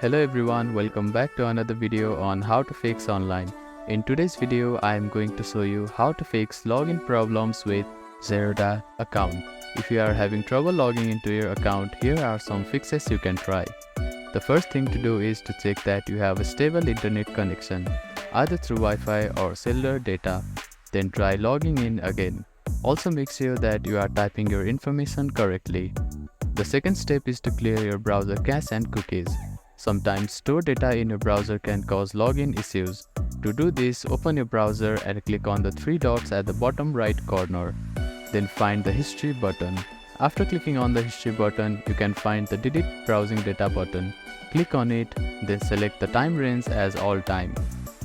Hello everyone, welcome back to another video on how to fix online. In today's video, I am going to show you how to fix login problems with Zerodha account. If you are having trouble logging into your account, here are some fixes you can try. The first thing to do is to check that you have a stable internet connection, either through Wi-Fi or cellular data. Then try logging in again. Also make sure that you are typing your information correctly. The second step is to clear your browser cache and cookies. Sometimes stored data in your browser can cause login issues. To do this, open your browser and click on the three dots at the bottom right corner. Then find the History button. After clicking on the History button, you can find the Delete Browsing Data button. Click on it, then select the time range as all time.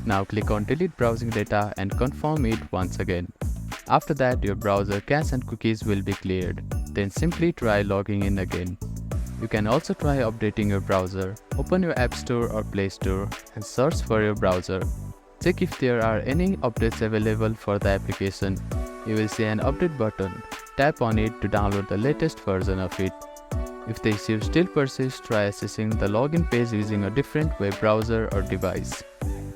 Now click on Delete Browsing Data and confirm it once again. After that, your browser cache and cookies will be cleared. Then simply try logging in again. You can also try updating your browser. Open your App Store or Play Store and search for your browser. Check if there are any updates available for the application. You will see an update button. Tap on it to download the latest version of it. If the issue still persists, try accessing the login page using a different web browser or device.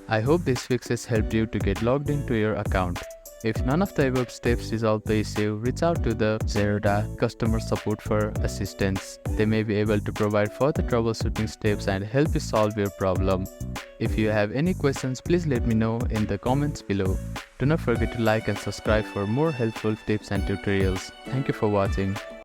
I hope these fixes helped you to get logged into your account. If none of the above steps resolve the issue, reach out to the Zerodha customer support for assistance. They may be able to provide further troubleshooting steps and help you solve your problem. If you have any questions, please let me know in the comments below. Do not forget to like and subscribe for more helpful tips and tutorials. Thank you for watching.